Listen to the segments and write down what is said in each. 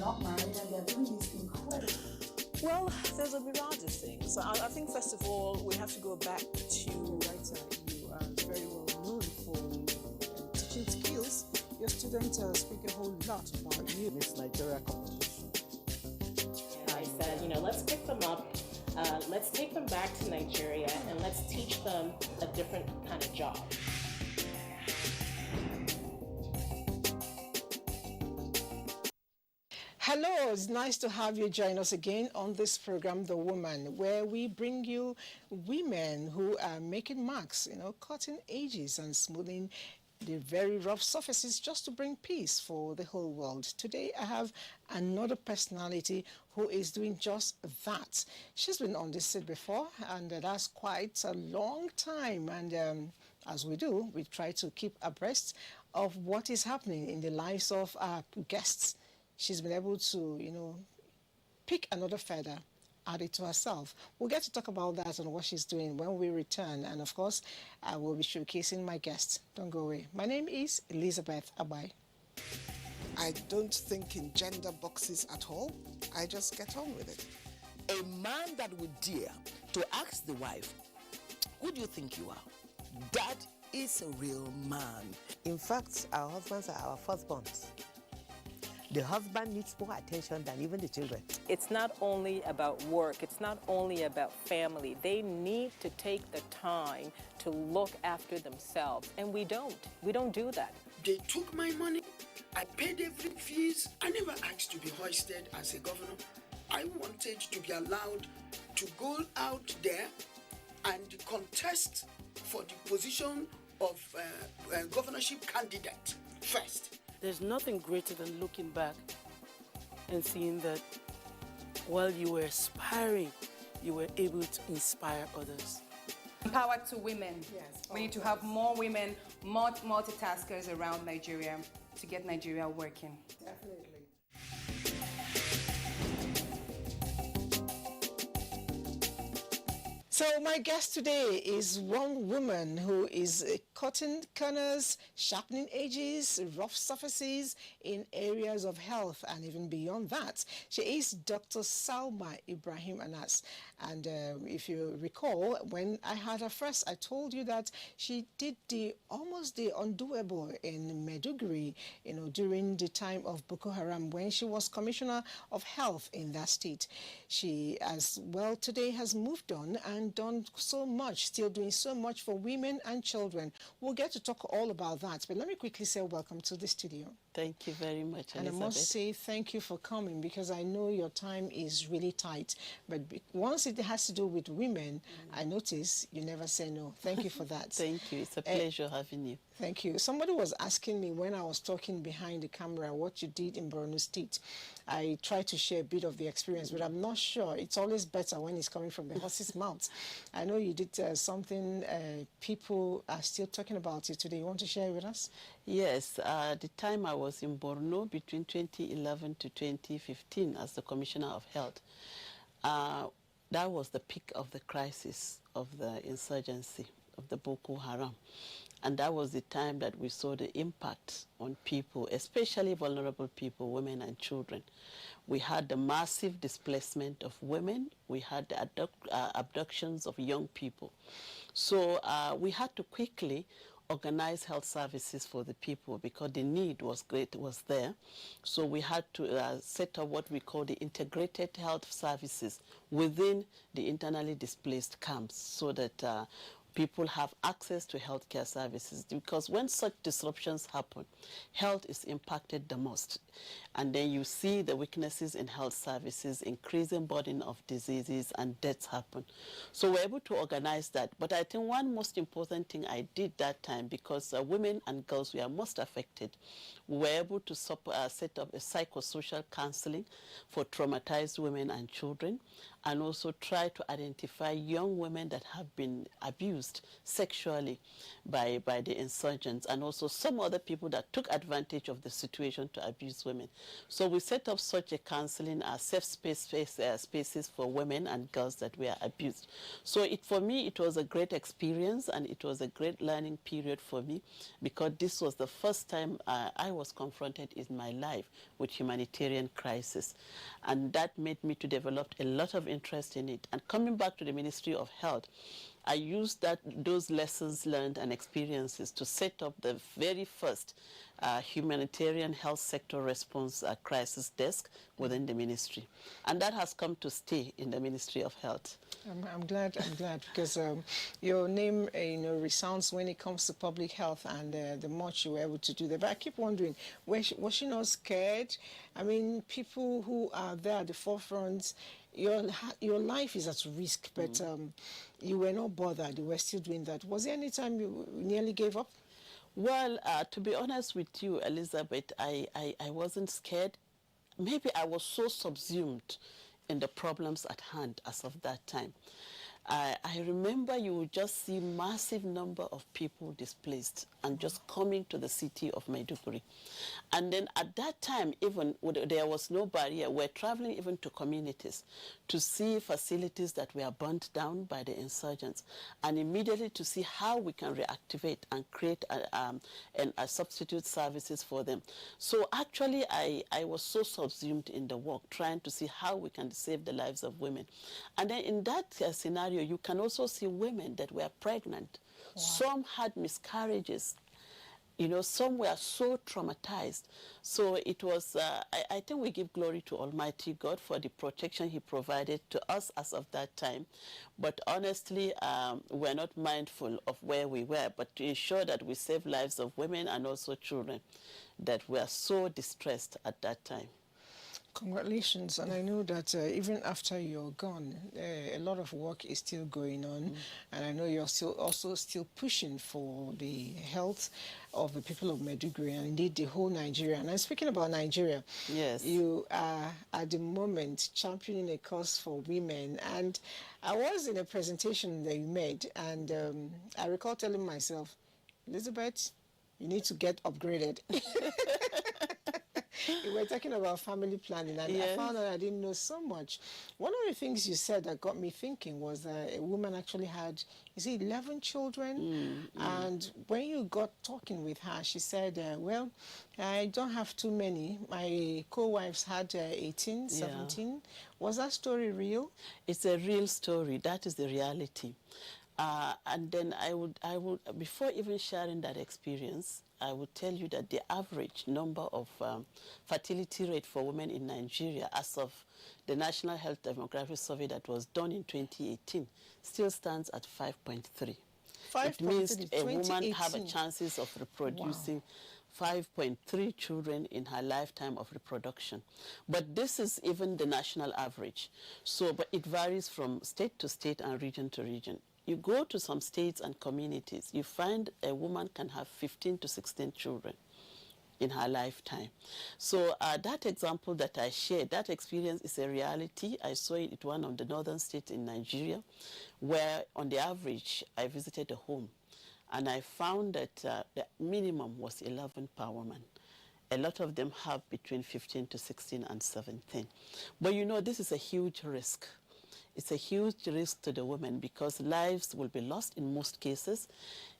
not married and they're doing this incredible. Well, there's a myriad of things. I think, first of all, we have to go back to writer. You are very well known for teaching skills. Your students speak a whole lot about you. Miss Nigeria competition. I said, let's pick them up. Let's take them back to Nigeria and let's teach them a different kind of job. Hello, it's nice to have you join us again on this program, The Woman, where we bring you women who are making marks, cutting edges and smoothing the very rough surfaces just to bring peace for the whole world. Today, I have another personality who is doing just that. She's been on this set before, and that's quite a long time. And as we do, we try to keep abreast of what is happening in the lives of our guests. She's been able to, pick another feather, add it to herself. We'll get to talk about that and what she's doing when we return. And of course, I will be showcasing my guests. Don't go away. My name is Elizabeth Abai. I don't think in gender boxes at all. I just get on with it. A man that would dare to ask the wife, who do you think you are? That is a real man. In fact, our husbands are our firstborns. The husband needs more attention than even the children. It's not only about work, it's not only about family. They need to take the time to look after themselves, and we don't. We don't do that. They took my money. I paid every fees. I never asked to be hoisted as a governor. I wanted to be allowed to go out there and contest for the position of governorship candidate first. There's nothing greater than looking back and seeing that while you were aspiring, you were able to inspire others. Empowered to women. Yes, we need to have more women, more multitaskers around Nigeria to get Nigeria working. Definitely. So my guest today is one woman who is cutting corners, sharpening edges, rough surfaces in areas of health and even beyond that. She is Dr. Salma Ibrahim Anas. And if you recall, when I had her first, I told you that she did almost the undoable in Maiduguri, during the time of Boko Haram, when she was Commissioner of Health in that state. She, as well, today has moved on and done so much, still doing so much for women and children. We'll get to talk all about that, but let me quickly say welcome to the studio. Thank you very much, Elizabeth. And I must say thank you for coming, because I know your time is really tight, but once it has to do with women, I notice you never say no. Thank you for that. Thank you. It's a pleasure having you. Thank you. Somebody was asking me when I was talking behind the camera what you did in Borno State. I tried to share a bit of the experience, but I'm not sure. It's always better when it's coming from the horse's mouth. I know you did something, people are still talking about it today. You want to share it with us? Yes, the time I was in Borno between 2011 to 2015 as the Commissioner of Health, that was the peak of the crisis of the insurgency of the Boko Haram. And that was the time that we saw the impact on people, especially vulnerable people, women and children. We had the massive displacement of women. We had the abductions of young people. So we had to quickly organize health services for the people because the need was great, was there. So we had to set up what we call the integrated health services within the internally displaced camps so that people have access to healthcare services, because when such disruptions happen, health is impacted the most. And then you see the weaknesses in health services, increasing burden of diseases, and deaths happen. So we're able to organize that. But I think one most important thing I did that time, because women and girls were most affected, we were able to set up a psychosocial counseling for traumatized women and children, and also try to identify young women that have been abused sexually by the insurgents, and also some other people that took advantage of the situation to abuse women. So we set up such a counseling safe spaces for women and girls that were abused. So for me, it was a great experience, and it was a great learning period for me, because this was the first time I was confronted in my life with humanitarian crisis. And that made me to develop a lot of interest in it. And coming back to the Ministry of Health, I used those lessons learned and experiences to set up the very first humanitarian health sector response crisis desk within the ministry. And that has come to stay in the Ministry of Health. I'm glad because your name resounds when it comes to public health, and the much you were able to do there. But I keep wondering, was she not scared? I mean, people who are there at the forefront, your life is at risk, but you were not bothered. You were still doing that. Was there any time you nearly gave up? Well, to be honest with you, Elizabeth, I wasn't scared. Maybe I was so subsumed in the problems at hand as of that time. I remember you would just see massive number of people displaced and just coming to the city of Maiduguri. And then at that time, even there was no barrier. We're traveling even to communities to see facilities that were burnt down by the insurgents, and immediately to see how we can reactivate and create a substitute services for them. So actually, I was so subsumed in the work, trying to see how we can save the lives of women. And then in that scenario, you can also see women that were pregnant. Wow. Some had miscarriages. Some were so traumatized. So it was, I think we give glory to Almighty God for the protection He provided to us as of that time. But honestly, we're not mindful of where we were, but to ensure that we save lives of women and also children that were so distressed at that time. Congratulations. And I know that even after you're gone, a lot of work is still going on. And I know you're also still pushing for the health of the people of Maiduguri and indeed the whole Nigeria. And I'm speaking about Nigeria. Yes. You are at the moment championing a cause for women. And I was in a presentation that you made, and I recall telling myself, Elizabeth, you need to get upgraded. You were talking about family planning, and yes. I found out I didn't know so much. One of the things you said that got me thinking was that a woman actually had, 11 children? And when you got talking with her, she said, well, I don't have too many. My co-wives had 18, 17. Yeah. Was that story real? It's a real story. That is the reality. And then I would, before even sharing that experience, I would tell you that the average number of fertility rate for women in Nigeria as of the National Health Demographic Survey that was done in 2018 still stands at 5.3. It means a woman have a chances of reproducing 5.3 children in her lifetime of reproduction. But this is even the national average. So, but it varies from state to state and region to region. You go to some states and communities, you find a woman can have 15 to 16 children in her lifetime. So that example that I shared, that experience is a reality. I saw it at one of the northern states in Nigeria, where on the average, I visited a home, and I found that the minimum was 11 per woman. A lot of them have between 15 to 16 and 17. But this is a huge risk. It's a huge risk to the women because lives will be lost in most cases.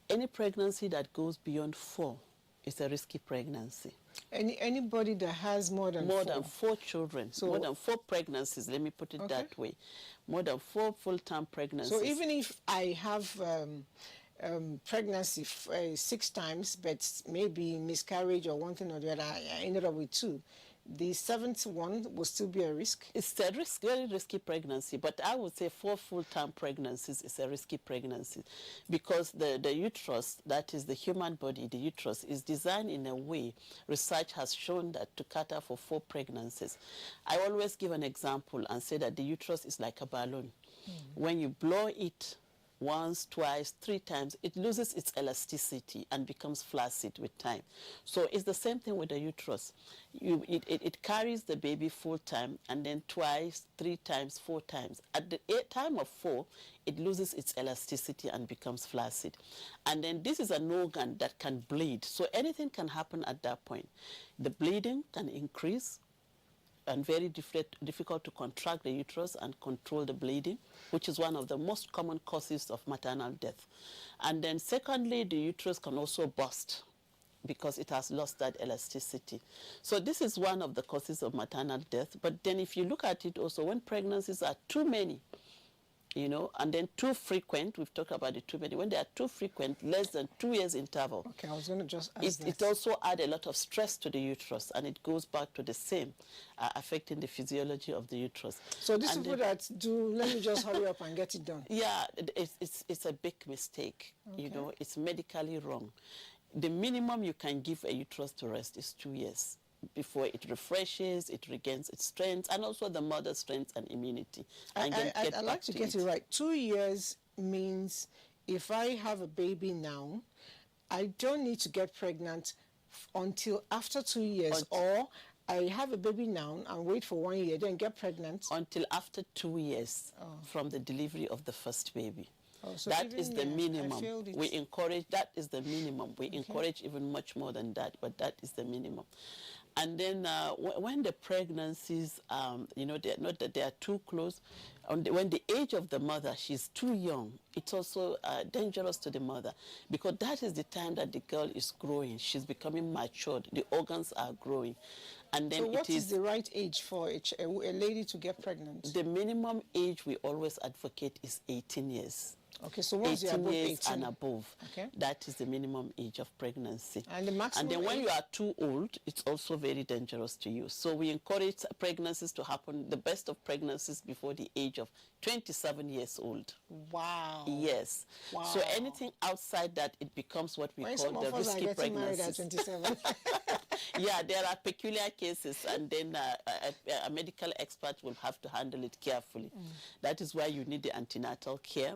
Any pregnancy that goes beyond 4 is a risky pregnancy. Anybody that has more than 4 children, so more than 4 pregnancies, let me put it that way. More than 4 full-term pregnancies. So even if I have pregnancy 6 times, but maybe miscarriage or one thing or the other, I ended up with 2. The 7th one will still be a risk? It's a very risky pregnancy, but I would say 4 full-term pregnancies is a risky pregnancy because the uterus, that is the human body, the uterus, is designed in a way, research has shown that to cater for 4 pregnancies. I always give an example and say that the uterus is like a balloon. When you blow it, once, twice, 3 times, it loses its elasticity and becomes flaccid with time. So it's the same thing with the uterus. It carries the baby full time, and then twice, 3 times, 4 times. At the time of 4, it loses its elasticity and becomes flaccid. And then this is an organ that can bleed. So anything can happen at that point. The bleeding can increase, and very difficult to contract the uterus and control the bleeding, which is one of the most common causes of maternal death. And then secondly, the uterus can also burst because it has lost that elasticity. So this is one of the causes of maternal death. But then if you look at it also, when pregnancies are too many, you know, and then too frequent, we've talked about the too many, when they are too frequent, less than 2 years interval. Okay, I was going to just ask it also adds a lot of stress to the uterus, and it goes back to the same, affecting the physiology of the uterus. So these people that do, let me just hurry up and get it done. Yeah, it's a big mistake. Okay. You know, it's medically wrong. The minimum you can give a uterus to rest is 2 years before it refreshes, it regains its strength, and also the mother's strength and immunity. And I'd like to get it right. 2 years means if I have a baby now, I don't need to get pregnant until after 2 years, or I have a baby now and wait for 1 year, then get pregnant. Until after 2 years from the delivery of the first baby. Oh, so that is the minimum. We encourage, that is the minimum. We encourage even much more than that, but that is the minimum. And then when the pregnancies, you know, not that they are too close, when the age of the mother, she's too young, it's also dangerous to the mother, because that is the time that the girl is growing. She's becoming matured. The organs are growing. And then so what is the right age for a lady to get pregnant? The minimum age we always advocate is 18 years. Okay, so once you're above 18 18 years and above, that is the minimum age of pregnancy. And the maximum. And then when you are too old, it's also very dangerous to you. So we encourage pregnancies to happen, the best of pregnancies, before the age of 27 years old. Wow. Yes. Wow. So anything outside that, it becomes what we call the risky pregnancies. Some of us are getting married at 27. Yeah, there are peculiar cases, and then a medical expert will have to handle it carefully. That is why you need the antenatal care,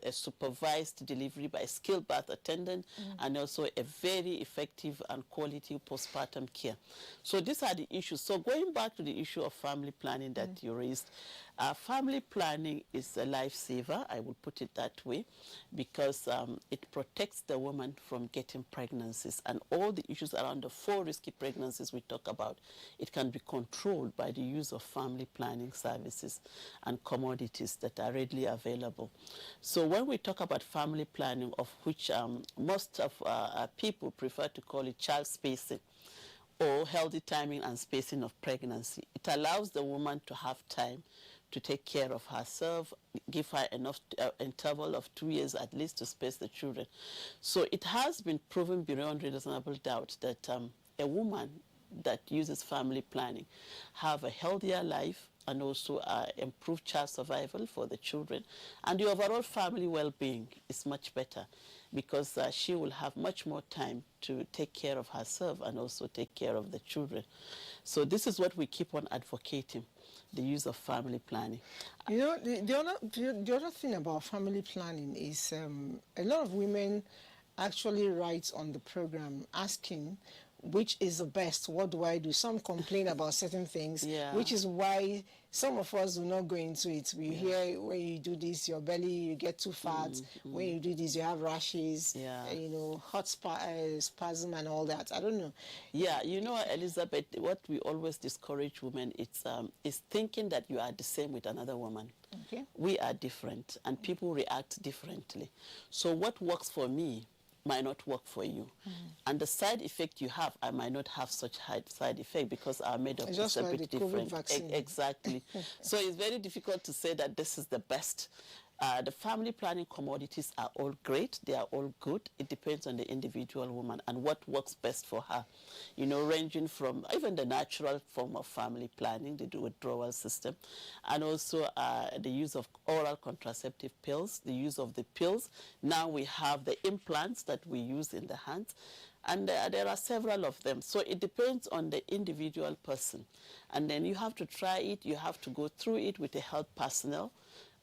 a supervised delivery by a skilled birth attendant, and also a very effective and quality postpartum care. So these are the issues. So going back to the issue of family planning that you raised, family planning is a lifesaver, I will put it that way, because it protects the woman from getting pregnancies, and all the issues around the 4 risky pregnancies we talk about, it can be controlled by the use of family planning services and commodities that are readily available. So when we talk about family planning, of which most of people prefer to call it child spacing, or healthy timing and spacing of pregnancy, it allows the woman to have time to take care of herself, give her enough interval of 2 years at least to space the children. So it has been proven beyond reasonable doubt that a woman that uses family planning have a healthier life, and also improved child survival for the children, and the overall family well-being is much better, because she will have much more time to take care of herself and also take care of the children. So this is what we keep on advocating, the use of family planning. You know, the other thing about family planning is a lot of women actually write on the program asking which is the best, what do I do? Some complain about certain things, which is why some of us do not go into it. We hear when you do this, your belly, you get too fat. When you do this, you have rashes, you know, hot spasm and all that. I don't know. Yeah, you know, Elizabeth, what we always discourage women is thinking that you are the same with another woman. Okay. We are different, and people react differently. So what works for me might not work for you. And the side effect you have, I might not have such high side effect, because our makeup is a bit different. Exactly. So it's very difficult to say that this is the best. The family planning commodities are all great. They are all good. It depends on the individual woman and what works best for her. You know, ranging from even the natural form of family planning, the withdrawal system, and also the use of oral contraceptive pills, the use of the pills. Now we have the implants that we use in the hands, and there are several of them. So it depends on the individual person. And then you have to try it. You have to go through it with a health personnel,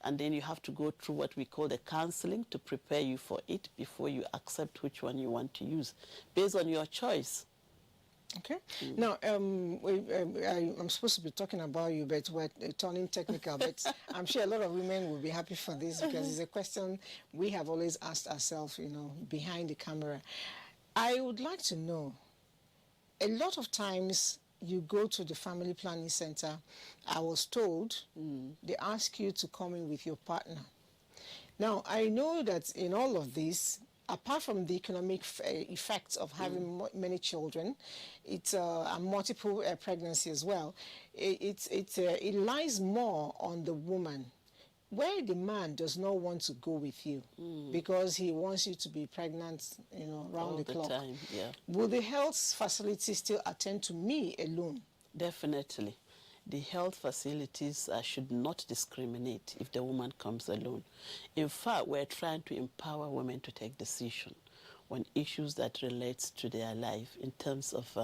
and then you have to go through what we call the counseling to prepare you for it before you accept which one you want to use, based on your choice. Okay. Now, I'm supposed to be talking about you, but we're turning technical. But I'm sure a lot of women will be happy for this, because it's a question we have always asked ourselves, you know, behind the camera. I would like to know, a lot of times you go to the family planning center, I was told they ask you to come in with your partner. Now, I know that in all of this, apart from the economic effects of having many children, it's a multiple pregnancy as well. It lies more on the woman, where the man does not want to go with you because he wants you to be pregnant, you know, round the clock. Time, yeah. Will the health facility still attend to me alone? Definitely. The health facilities should not discriminate if the woman comes alone. In fact, we're trying to empower women to take decisions on issues that relates to their life in terms of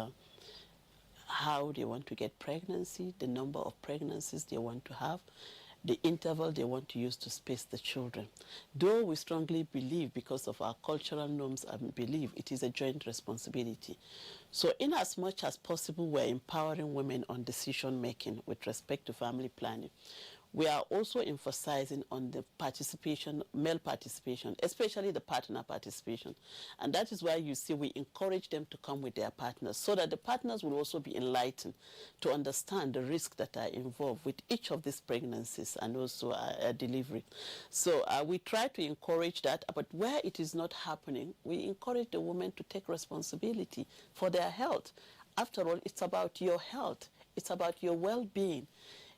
how they want to get pregnancy, the number of pregnancies they want to have, the interval they want to use to space the children. Though we strongly believe, because of our cultural norms and belief, it is a joint responsibility. So in as much as possible, we're empowering women on decision making with respect to family planning. We are also emphasizing on the participation, male participation, especially the partner participation. And that is why you see we encourage them to come with their partners, so that the partners will also be enlightened to understand the risks that are involved with each of these pregnancies and also delivery. So we try to encourage that, but where it is not happening, we encourage the women to take responsibility for their health. After all, it's about your health. It's about your well-being.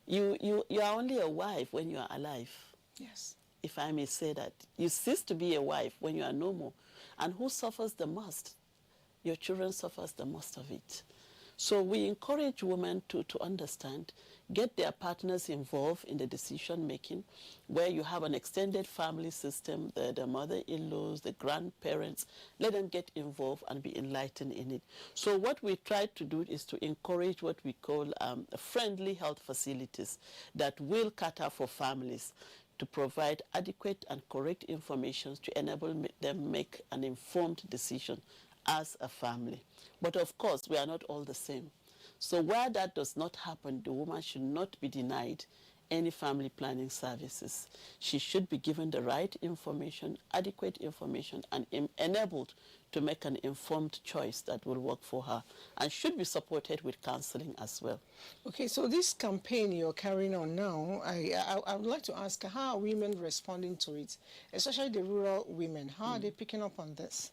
You are only a wife when you are alive. Yes. If I may say that. You cease to be a wife when you are no more. And who suffers the most? Your children suffers the most of it. So we encourage women to understand, get their partners involved in the decision making, where you have an extended family system, the mother-in-laws, the grandparents, let them get involved and be enlightened in it. So what we try to do is to encourage what we call friendly health facilities that will cater for families, to provide adequate and correct information to enable them make an informed decision as a family. But of course, we are not all the same. So where that does not happen, the woman should not be denied any family planning services. She should be given the right information, adequate information, and enabled to make an informed choice that will work for her, and should be supported with counseling as well. Okay, so this campaign you're carrying on now, I would like to ask, how are women responding to it, especially the rural women? How are they picking up on this?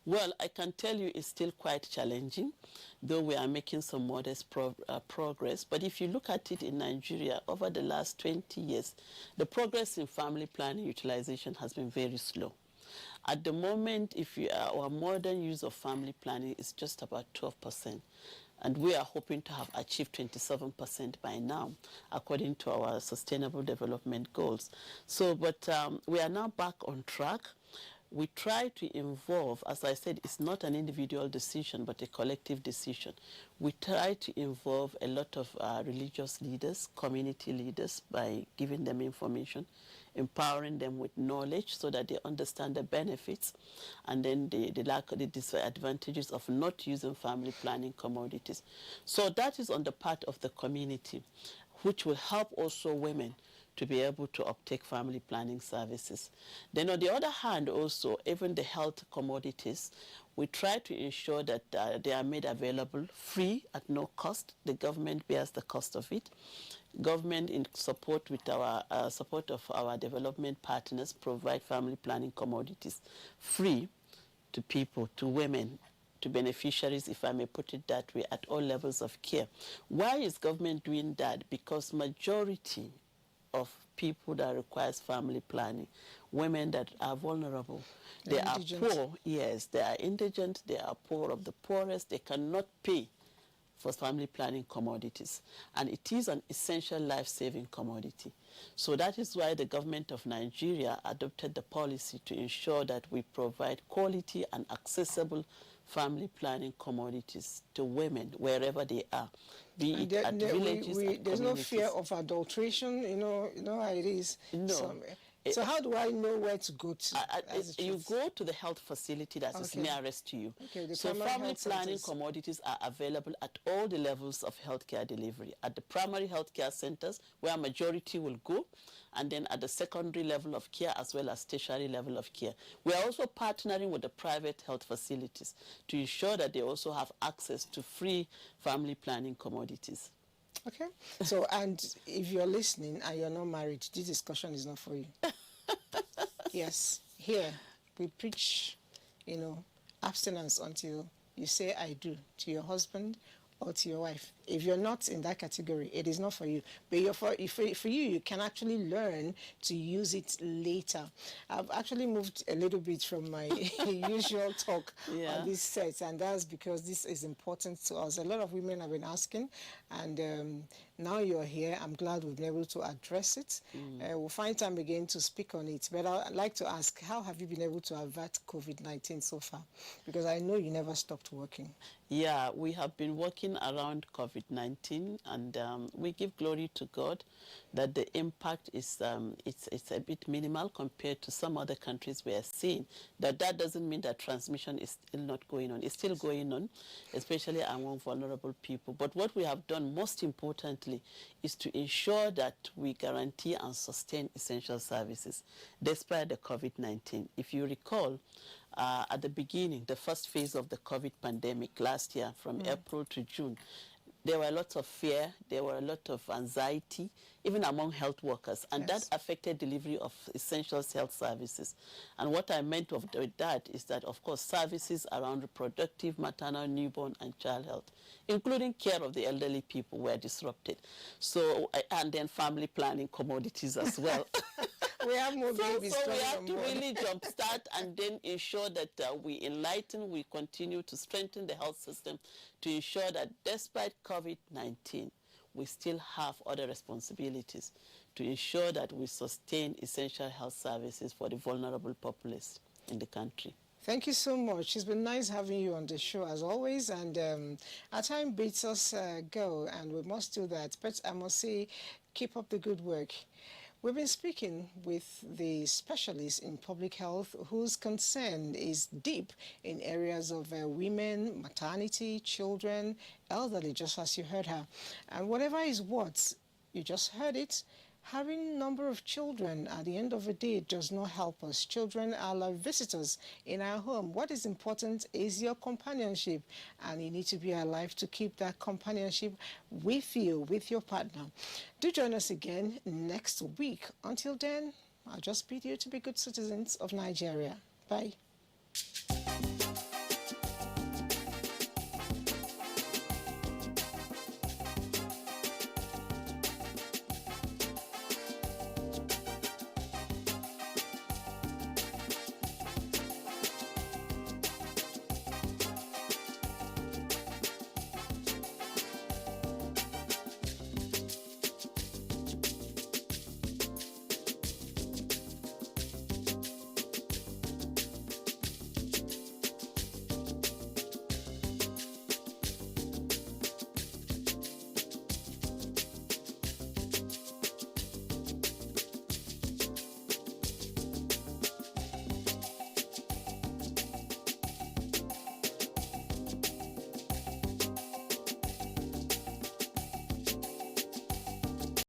Well, I can tell you it's still quite challenging, though we are making some modest progress. But if you look at it in Nigeria, over the last 20 years, the progress in family planning utilization has been very slow. At the moment, our modern use of family planning is just about 12%. And we are hoping to have achieved 27% by now, according to our Sustainable Development Goals. So, but we are now back on track. We try to involve, as I said, it's not an individual decision, but a collective decision. We try to involve a lot of religious leaders, community leaders, by giving them information, empowering them with knowledge so that they understand the benefits and then the disadvantages of not using family planning commodities. So that is on the part of the community, which will help also women to be able to uptake family planning services. Then on the other hand also, even the health commodities, we try to ensure that they are made available free at no cost. The government bears the cost of it. Government, in support with our support of our development partners, provide family planning commodities free to people, to women, to beneficiaries, if I may put it that way, at all levels of care. Why is government doing that? Because majority of people that requires family planning, women that are vulnerable, they are poor, yes, they are indigent, they are poor of the poorest, they cannot pay for family planning commodities. And it is an essential life-saving commodity. So that is why the government of Nigeria adopted the policy to ensure that we provide quality and accessible family planning commodities to women wherever they are, be And it at villages and there's no fear communities. of adulteration, you know how it is. No. So how do I know where to go to? You go to the health facility that is Okay. nearest to you. Okay, the So primary family health planning centers. commodities are available at all the levels of healthcare delivery. At the primary healthcare centers, where a majority will go, and then at the secondary level of care as well as tertiary level of care. We are also partnering with the private health facilities to ensure that they also have access to free family planning commodities. Okay. So, and if you're listening and you're not married, this discussion is not for you. Yes. Here, we preach, abstinence until you say I do to your husband or to your wife. If you're not in that category, it is not for you. But for you, you can actually learn to use it later. I've actually moved a little bit from my usual talk on this set, and that's because this is important to us. A lot of women have been asking, and now you're here. I'm glad we've been able to address it. We'll find time again to speak on it. But I'd like to ask, how have you been able to avert COVID-19 so far? Because I know you never stopped working. Yeah, we have been working around COVID-19, and we give glory to God that the impact is it's a bit minimal compared to some other countries we are seeing. That doesn't mean that transmission is still not going on. It's still going on, especially among vulnerable people. But what we have done most importantly is to ensure that we guarantee and sustain essential services despite the COVID-19. If you recall, at the beginning, the first phase of the COVID pandemic last year, from April to June, there were a lot of fear, there were a lot of anxiety, even among health workers, and that affected delivery of essential health services. And what I meant with that is that, of course, services around reproductive, maternal, newborn, and child health, including care of the elderly people, were disrupted. So, and then family planning commodities as well. We have more babies So we coming have on to board. really jumpstart and then ensure that we enlighten, we continue to strengthen the health system to ensure that despite COVID-19, we still have other responsibilities to ensure that we sustain essential health services for the vulnerable populace in the country. Thank you so much. It's been nice having you on the show as always, and our time beats us go, and we must do that. But I must say, keep up the good work. We've been speaking with the specialist in public health whose concern is deep in areas of women, maternity, children, elderly, just as you heard her. And whatever is what, you just heard it, having number of children at the end of the day does not help us. Children are like visitors in our home. What is important is your companionship, and you need to be alive to keep that companionship with you, with your partner. Do join us again next week. Until then, I'll just bid you to be good citizens of Nigeria. Bye.